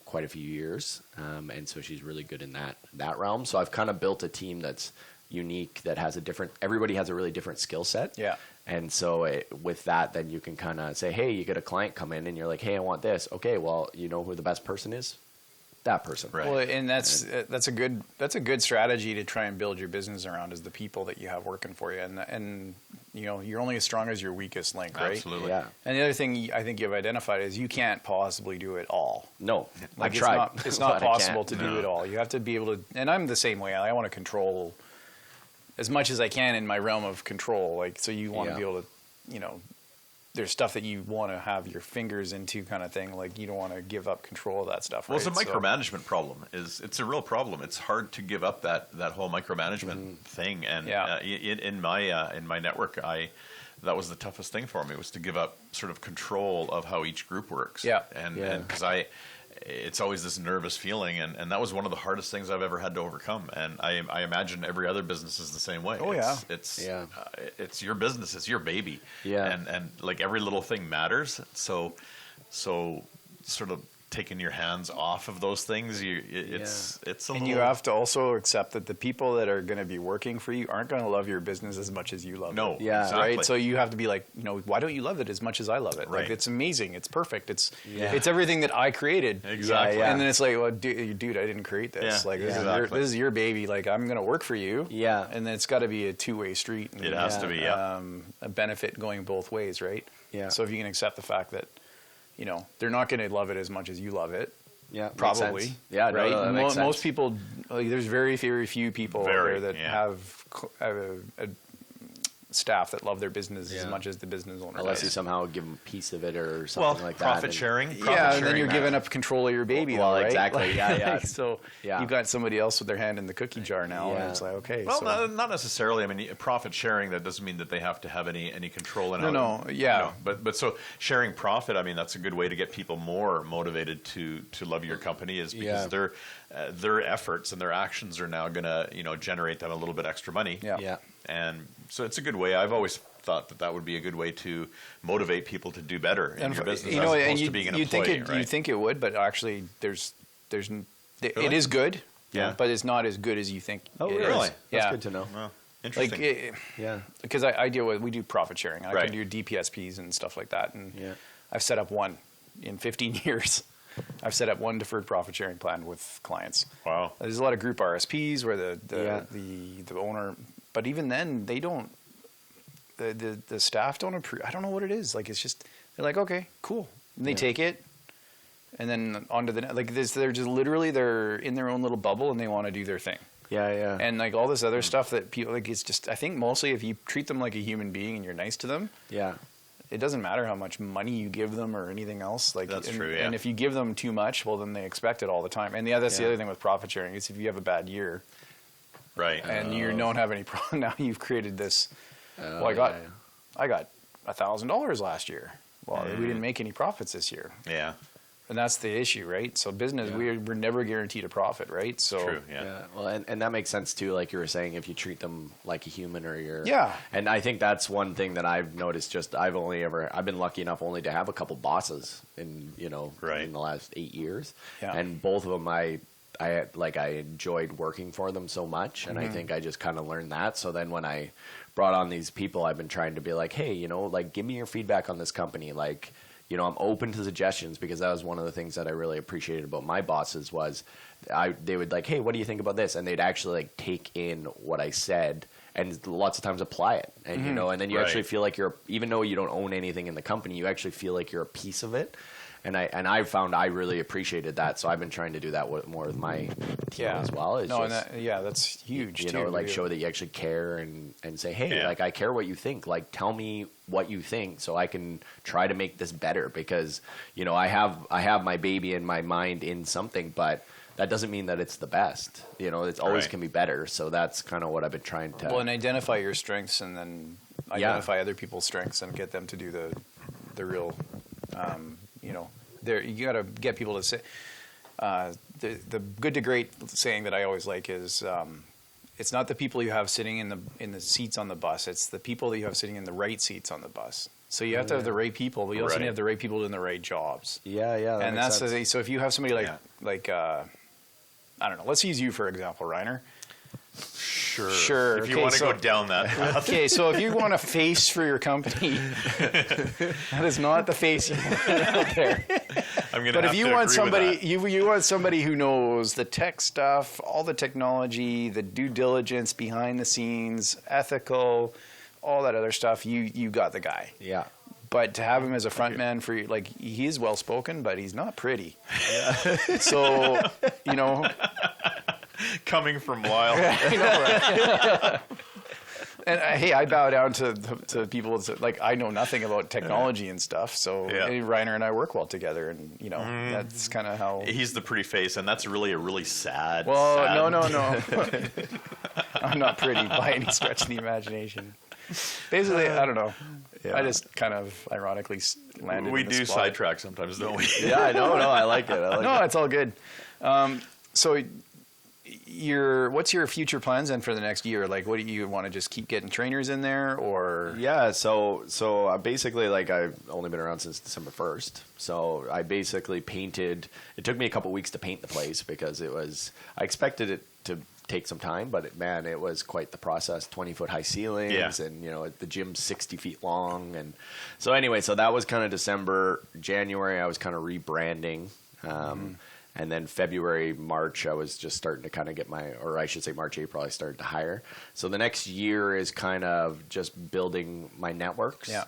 quite a few years, and so she's really good in that realm. So I've kind of built a team that's unique, that has everybody has a really different skill set. Yeah. And so with that, then you can kind of say, hey, you get a client come in and you're like, hey, I want this. Okay, well, you know who the best person is? That person. Right. Well, and that's a good strategy to try and build your business around, is the people that you have working for you, and you're only as strong as your weakest link, right? Absolutely. Yeah. And the other thing I think you've identified is you can't possibly do it all. No, like I've tried. It's not possible to do it all. You have to be able to, and I'm the same way. I want to control as much as I can in my realm of control. Like, so you want to be able to, there's stuff that you want to have your fingers into, kind of thing. Like, you don't want to give up control of that stuff. Well, it's a micromanagement problem. It's a real problem. It's hard to give up that whole micromanagement thing. And in my network, that was the toughest thing for me, was to give up sort of control of how each group works. Yeah. And because it's always this nervous feeling, and that was one of the hardest things I've ever had to overcome. And I imagine every other business is the same way. It's your business, it's your baby. Yeah. And like every little thing matters. So sort of taking your hands off of those things, it's a little... And you have to also accept that the people that are going to be working for you aren't going to love your business as much as you love it. No, exactly. Right? So you have to be like, why don't you love it as much as I love it? Right. Like, it's amazing. It's perfect. It's everything that I created. Exactly. And then it's like, well, dude, I didn't create this. Like, this is your baby. Like, I'm going to work for you. Yeah. And then it's got to be a two-way street. And, it has to be, a benefit going both ways, right? Yeah. So if you can accept the fact that, they're not going to love it as much as you love it. Yeah, probably. Yeah, right. No, that makes sense. Most people, like, there's very, very few people out there that have staff that love their business as much as the business owner Unless does. you somehow give them a piece of it or something like that. Profit sharing. And then you're giving up control of your baby. Well, right? exactly. Yeah. So you've got somebody else with their hand in the cookie jar now, and it's like, okay. Well, so. not necessarily. I mean, profit sharing, that doesn't mean that they have to have any control in it. But so sharing profit, I mean, that's a good way to get people more motivated to love your company, is because their efforts and their actions are now going to generate them a little bit extra money. Yeah. And so it's a good way. I've always thought that would be a good way to motivate people to do better in your business, as opposed to being an employee. You think it would, but actually, it is good. Yeah. But it's not as good as you think. Oh, it really? is. That's good to know. Well, interesting. Because we do profit sharing. I can do DPSPs and stuff like that, and I've set up one in 15 years. I've set up one deferred profit sharing plan with clients. Wow. There's a lot of group RSPs where the owner, but even then they don't. The staff don't approve. I don't know what it is. Like, it's just, they're like, okay, cool, and they take it. And then onto the they're just literally, they're in their own little bubble and they want to do their thing. Yeah. And like all this other stuff that people it's just, I think mostly if you treat them like a human being and you're nice to them, it doesn't matter how much money you give them or anything else. Like, that's true. And if you give them too much, well, then they expect it all the time. And that's the other thing with profit sharing is if you have a bad year, right, and you don't have any problem, now you've created this. I got $1,000 last year. Well, we didn't make any profits this year. Yeah. And that's the issue, right? So business, we're never guaranteed a profit, right? So true, yeah. Well, and that makes sense too, like you were saying, if you treat them like a human or you're... Yeah. And I think that's one thing that I've noticed, I've been lucky enough only to have a couple bosses in the last 8 years. Yeah. And both of them, I enjoyed working for them so much, and I think I just kind of learned that. So then when I brought on these people, I've been trying to be like, hey, give me your feedback on this company. Like, I'm open to suggestions, because that was one of the things that I really appreciated about my bosses was they would like, hey, what do you think about this? And they'd actually like take in what I said and lots of times apply it. And, and then you actually feel like even though you don't own anything in the company, you actually feel like you're a piece of it. And I found I really appreciated that, so I've been trying to do that more with my team as well. That's huge. Show that you actually care and say, hey, like I care what you think. Like tell me what you think, so I can try to make this better. Because I have my baby in my mind in something, but that doesn't mean that it's the best. It's always can be better. So that's kind of what I've been trying to. Well, and identify your strengths, and then identify other people's strengths, and get them to do the real. You got to get people to say. The good to great saying that I always like is, it's not the people you have sitting in the seats on the bus. It's the people that you have sitting in the right seats on the bus. So you have to have the right people, but you also need to have the right people doing the right jobs. Yeah. And that's so if you have somebody like I don't know. Let's use you for example, Reiner. Sure. If you want to go down that path. Okay, so if you want a face for your company, that is not the face you want out there. But if you want somebody, you want somebody who knows the tech stuff, all the technology, the due diligence behind the scenes, ethical, all that other stuff, you got the guy. Yeah. But to have him as a front man for you, like, he is well spoken, but he's not pretty. Yeah. So, coming from Lyle. And hey, I bow down to people like I know nothing about technology and stuff. So Reiner and I work well together, and that's kind of how he's the pretty face, and that's really a really sad. Well, sad... no. I'm not pretty by any stretch of the imagination. Basically, I don't know. Yeah. I just kind of ironically landed. We do sidetrack sometimes, don't we? Yeah, I know. No, I like it. It's all good. So. What's your future plans then for the next year? Like, what do you want to just keep getting trainers in there, or? Yeah, so basically, like, I've only been around since December 1st. So I basically painted. It took me a couple weeks to paint the place because I expected it to take some time, but it was quite the process. 20-foot high ceilings, and the gym's 60 feet long, and so anyway, so that was kind of December. January, I was kind of rebranding. And then February, March, I was just starting to kind of get or I should say March, April, I started to hire. So the next year is kind of just building my networks. Yeah.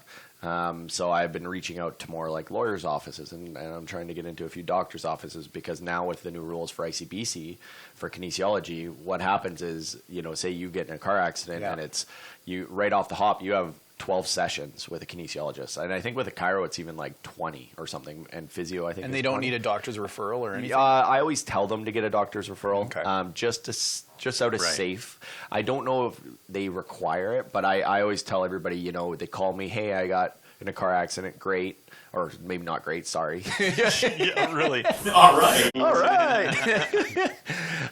So I've been reaching out to more like lawyers' offices, and I'm trying to get into a few doctors' offices, because now with the new rules for ICBC for kinesiology, what happens is, say you get in a car accident and it's you right off the hop, you have 12 sessions with a kinesiologist. And I think with a chiro, it's even like 20 or something. And physio, I think. And they don't need a doctor's referral or anything? I always tell them to get a doctor's referral, okay. just out of safe. I don't know if they require it, but I always tell everybody, they call me, hey, I got in a car accident, great. Or maybe not great, sorry. Yeah, really. All right.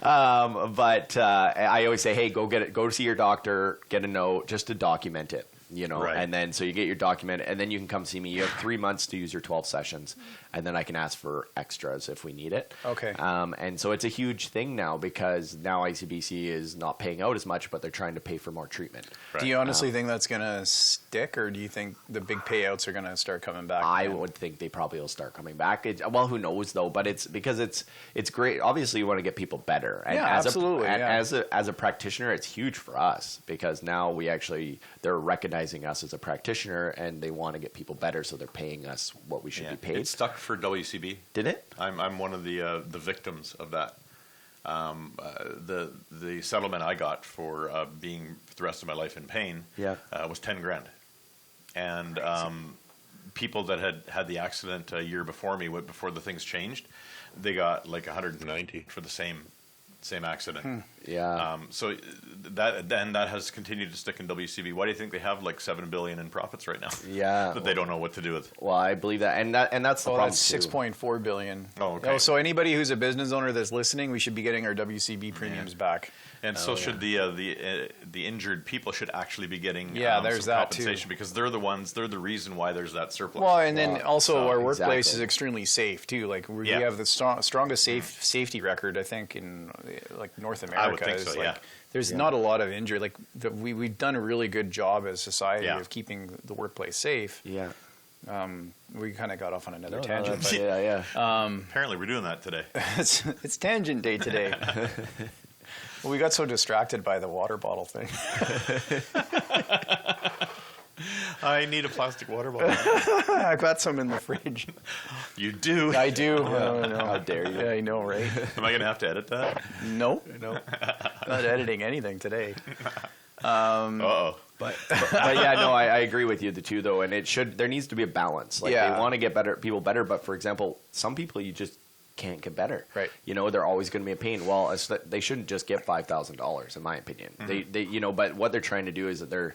But I always say, hey, go see your doctor, get a note, just to document it. Right. And then so you get your document, and then you can come see me. You have 3 months to use your 12 sessions, and then I can ask for extras if we need it. Okay. And so it's a huge thing now, because now ICBC is not paying out as much, but they're trying to pay for more treatment. Right. Do you honestly think that's going to stick, or do you think the big payouts are going to start coming back? I would think they probably will start coming back. Well, who knows though? But it's because it's great. Obviously, you want to get people better. And absolutely. As a practitioner, it's huge for us, because now they're recognizing us as a practitioner, and they want to get people better, so they're paying us what we should be paid. It stuck for WCB. Did it? I'm one of the victims of that. The settlement I got for being the rest of my life in pain was $10,000, and people that had the accident a year before me, before the things changed, they got like 190 for the same accident. Yeah. So that has continued to stick in WCB. Why do you think they have like $7 billion in profits right now? Yeah. That they don't know what to do with. Well, I believe that, and that's the problem. That's $6.4 billion. Oh, okay. So anybody who's a business owner that's listening, we should be getting our WCB premiums back. And should the injured people should actually be getting there's some that compensation, because they're the reason why there's that surplus. Well, and then also our workplace exactly. is extremely safe too. Like we have the strongest safety record, I think, in like North America. I would think so. Like, there's not a lot of injury. Like we've done a really good job as a society of keeping the workplace safe. Yeah. We kind of got off on another tangent. But yeah. Apparently, we're doing that today. it's tangent day today. Well, we got so distracted by the water bottle thing. I need a plastic water bottle. I got some in the fridge. You do? I do. Oh, no. How dare you? Yeah, I know, right? Am I going to have to edit that? No. Not editing anything today. Uh-oh. But yeah, no, I agree with you too, though, and there needs to be a balance. Like they want to get people better, but for example, some people you just can't get better. Right. They're always going to be in pain. Well, they shouldn't just get $5,000, in my opinion. They but what they're trying to do is that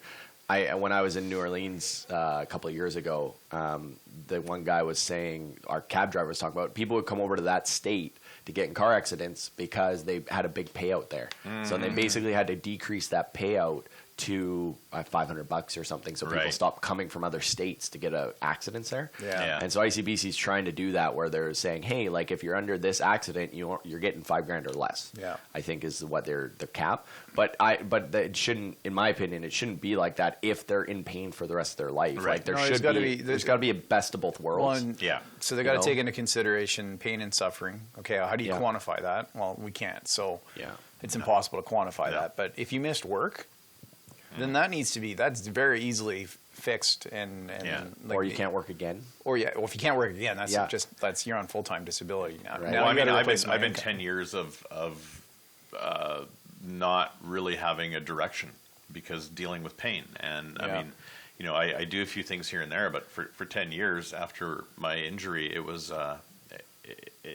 when I was in New Orleans a couple of years ago, the one guy was saying, our cab driver was talking about, people would come over to that state to get in car accidents because they had a big payout there. So they basically had to decrease that payout to $500 or something, so people stop coming from other states to get accidents there. Yeah. And so ICBC is trying to do that, where they're saying, hey, like if you're under this accident, you're getting $5,000 or less. Yeah. I think is what their cap. But it shouldn't, in my opinion, it shouldn't be like that if they're in pain for the rest of their life. Right. Like there's got to be a best of both worlds. So they got to take into consideration pain and suffering. Okay, how do you quantify that? Well, we can't. So it's impossible to quantify that. But if you missed work, then that's very easily fixed and like, or you can't work again. Well, if you can't work again, that's you're on full-time disability now. Right. Now Well, I mean, I've been 10 years of not really having a direction because dealing with pain, and I mean, I do a few things here and there, but for 10 years after my injury, it was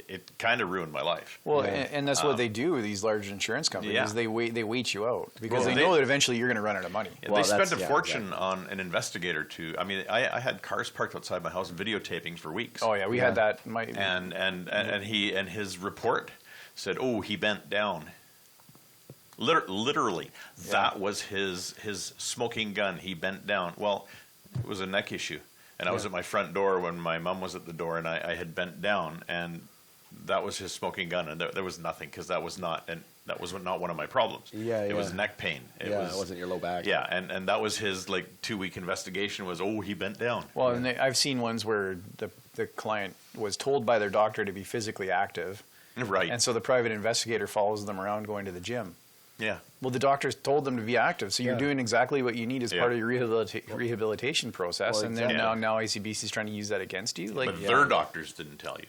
it kind of ruined my life. Well, and that's what they do with these large insurance companies. Yeah. Is they wait you out because they know that eventually you're going to run out of money. Yeah, they spent a fortune on an investigator to. I mean, I had cars parked outside my house videotaping for weeks. Oh yeah, we had that. And his report said, "Oh, he bent down." Literally, that was his smoking gun. He bent down. Well, it was a neck issue. And I was at my front door when my mom was at the door, and I had bent down, and that was his smoking gun, and there was nothing, because that was not one of my problems. It was neck pain. It wasn't your low back. Yeah, and that was his 2-week investigation. Was he bent down? Well, and I've seen ones where the client was told by their doctor to be physically active, Right. And so the private investigator follows them around going to the gym. Yeah. Well, the doctors told them to be active, so you're doing exactly what you need as part of your rehabilitation process. Well, And then now ICBC is trying to use that against you. Like, But their doctors didn't tell you.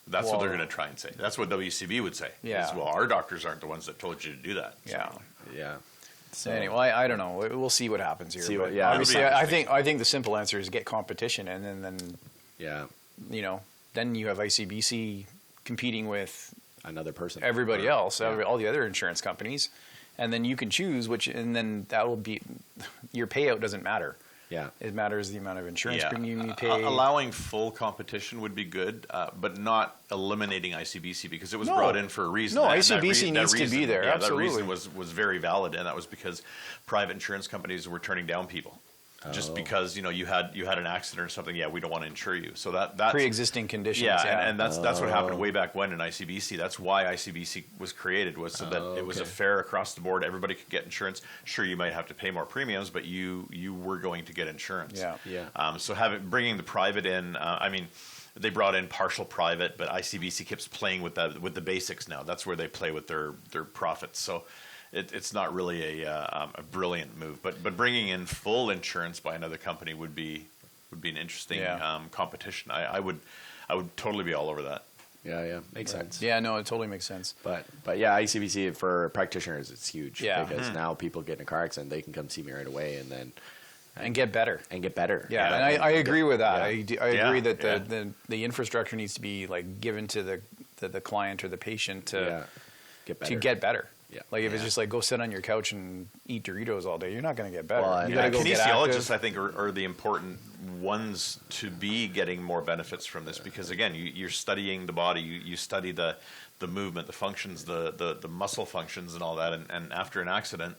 That's what they're going to try and say. That's what WCB would say. Yeah. Is, well, our doctors aren't the ones that told you to do that. Yeah. Yeah. So anyway, I don't know. We'll see what happens here. See but what- yeah. obviously, It'll be I think the simple answer is get competition, and then Yeah. then you have ICBC competing with Another person. everybody else, Yeah. all the other insurance companies, and then you can choose which, and then that will be your payout doesn't matter. Yeah. It matters the amount of insurance Yeah. premium you pay. Allowing full competition would be good, but not eliminating ICBC because it was No. brought in for a reason. No, That ICBC needs to be there, Yeah, absolutely. that reason was very valid, and that was because private insurance companies were turning down people. Just because you had an accident or something, we don't want to insure you. So that's Pre-existing conditions. and that's what happened way back when in ICBC. That's why ICBC was created, was so that it was a fair across the board. Everybody could get insurance. Sure, you might have to pay more premiums, but you were going to get insurance. Yeah. So bringing the private in, they brought in partial private, but ICBC keeps playing with the basics now. That's where they play with their profits. So. It's not really a brilliant move, but bringing in full insurance by another company would be an interesting competition. I would totally be all over that. Yeah. Makes sense. Yeah, no, it totally makes sense. But yeah, ICBC for practitioners, it's huge. Yeah. Because now people get in a car accident, they can come see me right away And get better. and get better. Yeah, and I agree with that. Yeah. I agree that the infrastructure needs to be like given to the client or the patient to Get better. get better. Yeah. Like if it's just like go sit on your couch and eat Doritos all day, you're not going to get better. Well, you yeah, got to go get Kinesiologists, active. I think, are the important ones to be getting more benefits from this because, again, you're studying the body, you study the movement, the functions, the muscle functions, and all that. And after an accident,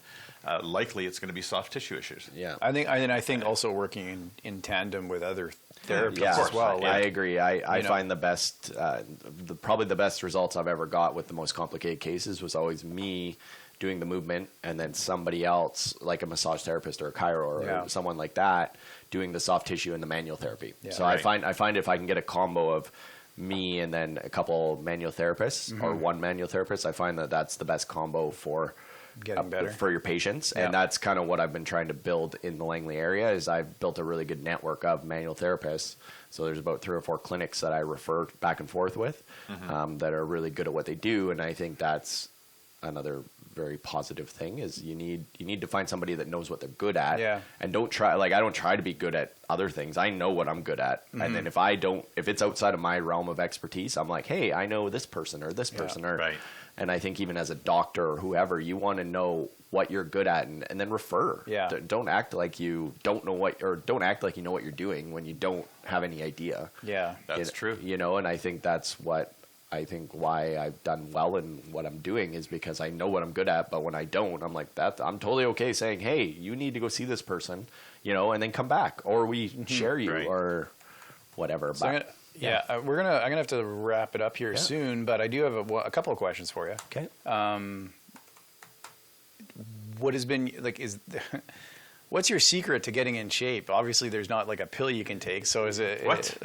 likely it's going to be soft tissue issues. Yeah. I think also working in tandem with other therapists Yeah, as well. I agree. I know. find the best, probably the best results I've ever got with the most complicated cases was always me doing the movement and then somebody else, like a massage therapist or a chiro or someone like that, doing the soft tissue and the manual therapy. Yeah. So Right. I find if I can get a combo of me and then a couple manual therapists or one manual therapist, I find that that's the best combo for Getting better. for your patients. Yeah. And that's kind of what I've been trying to build in the Langley area is I've built a really good network of manual therapists. So there's about 3 or 4 clinics that I refer back and forth with that are really good at what they do. And I think that's another very positive thing is you need to find somebody that knows what they're good at. Yeah. And don't try, like I don't try to be good at other things. I know what I'm good at. And then if it's outside of my realm of expertise, I'm like, hey, I know this person or this person or Right. And I think even as a doctor or whoever, you want to know what you're good at and then refer. Yeah. Don't act like you don't know don't act like you know what you're doing when you don't have any idea. Yeah. That's true. And I think that's why I've done well in what I'm doing is because I know what I'm good at, but when I don't, I'm like that. I'm totally okay saying, hey, you need to go see this person, and then come back or we share you Right. or whatever. So I'm gonna have to wrap it up here soon, but I do have a couple of questions for you. Okay. What has been like? What's your secret to getting in shape? Obviously, there's not like a pill you can take. So is it What?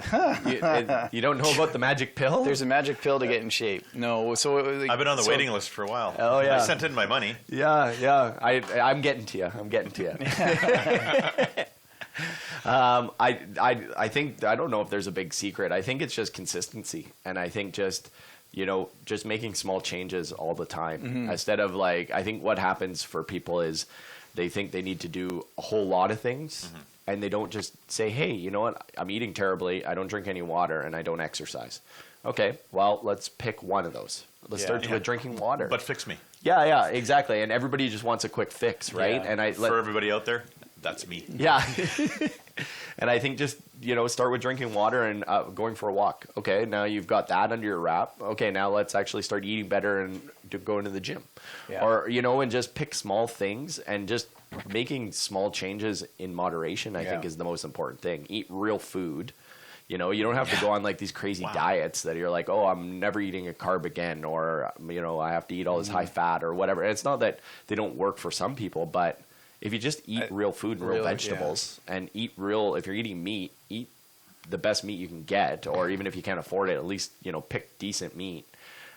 You don't know about the magic pill? There's a magic pill to get in shape. No. So I've been on the waiting list for a while. Oh, yeah. I sent in my money. Yeah. I'm getting to you. I think I don't know if there's a big secret. I think it's just consistency, and I think just making small changes all the time instead of I think what happens for people is they think they need to do a whole lot of things, and they don't just say, hey, you know what? I'm eating terribly. I don't drink any water, and I don't exercise. Okay, well, let's pick one of those. Let's start with drinking water. But fix me. Yeah, exactly. And everybody just wants a quick fix, right? Yeah. And For everybody out there, that's me. yeah. And I think just, start with drinking water and going for a walk. Okay, now you've got that under your wrap. Okay, now let's actually start eating better and go into the gym. Yeah. Or, and just pick small things and just making small changes in moderation, I think, is the most important thing. Eat real food. You don't have to go on these crazy diets that you're like, oh, I'm never eating a carb again, or, I have to eat all this high fat or whatever. And it's not that they don't work for some people, but if you just eat real food and real vegetables and if you're eating meat, eat the best meat you can get, or even if you can't afford it, at least, pick decent meat.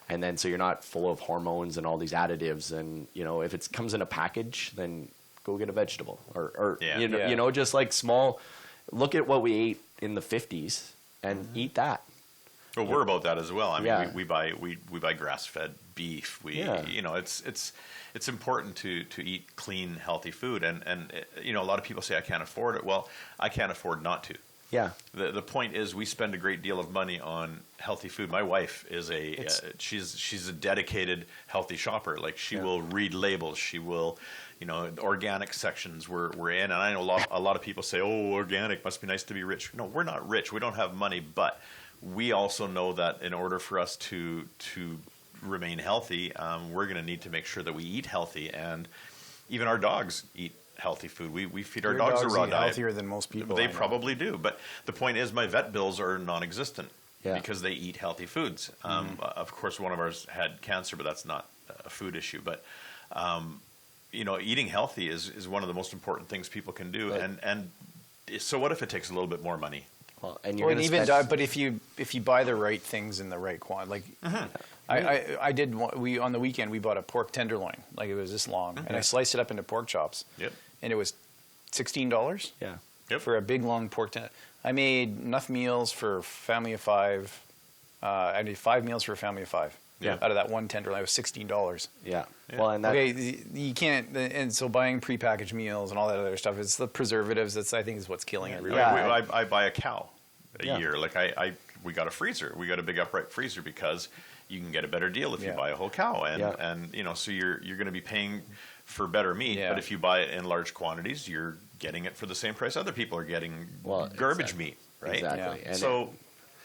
And then so you're not full of hormones and all these additives. And, you know, if it comes in a package, then go get a vegetable or you know, just like small, look at what we ate in the 50s and eat that. Well, we're about that as well. I mean, we buy grass-fed beef. You know, it's important to eat clean, healthy food. And you know, a lot of people say I can't afford it. Well, I can't afford not to. Yeah. The point is we spend a great deal of money on healthy food. My wife is she's a dedicated healthy shopper. Like she will read labels. She will, you know, organic sections we're in. And I know a lot of people say, oh, organic must be nice to be rich. No, we're not rich. We don't have money, but we also know that in order for us to remain healthy, we're going to need to make sure that we eat healthy, and even our dogs eat healthy food. We feed our dogs a raw diet. Healthier than most people. They probably do, but the point is, my vet bills are non-existent because they eat healthy foods. Of course, one of ours had cancer, but that's not a food issue. But you know, eating healthy is one of the most important things people can do. Right. And so, what if it takes a little bit more money? Well, and you're even but if you buy the right things in the right quantity, like I did on the weekend we bought a pork tenderloin, like it was this long, and I sliced it up into pork chops. Yep. And it was $16. Yeah. Yep. For a big long pork tenderloin. I made enough meals for a family of 5. I did 5 meals for a family of 5. Yeah. Out of that one tenderloin, it was $16. Yeah. Well, and that, you can't, and so buying prepackaged meals and all that other stuff, it's the preservatives that's, I think, is what's killing everybody. I buy a cow a year. Like we got a freezer. We got a big upright freezer because you can get a better deal if you buy a whole cow, and you know, so you're going to be paying for better meat. But if you buy it in large quantities, you're getting it for the same price other people are getting garbage meat, right? Exactly. Yeah. And so.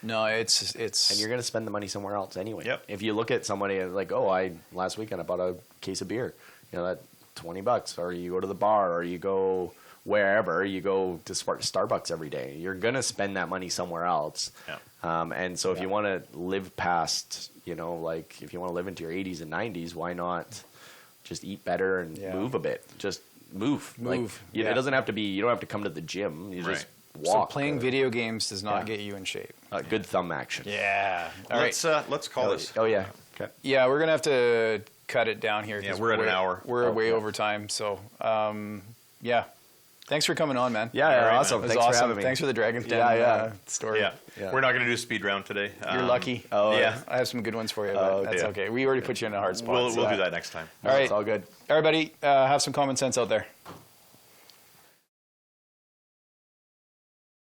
No, it's and you're going to spend the money somewhere else anyway. Yep. If you look at somebody and like, oh, last weekend I bought a case of beer, you know, that $20, or you go to the bar, or you go wherever, you go to Starbucks every day. You're going to spend that money somewhere else. Yeah. And so if you want to live past, you know, like if you want to live into your 80s and 90s, why not just eat better and move a bit? Just move. Like, it doesn't have to be, you don't have to come to the gym. You just walk. So playing video games does not get you in shape. Good thumb action. Yeah. All right. Let's call this. Oh, yeah. Okay. Yeah, we're going to have to cut it down here. Yeah, we're at an hour. We're way over time. So, yeah. Thanks for coming on, man. Yeah, right, awesome. Man. Thanks for having me. Thanks for the Dragon's Den story. Yeah. We're not going to do a speed round today. You're lucky. Oh, yeah. I have some good ones for you, but that's okay. We already put you in a hard spot. We'll do that next time. All right. It's all good. Everybody, have some common sense out there.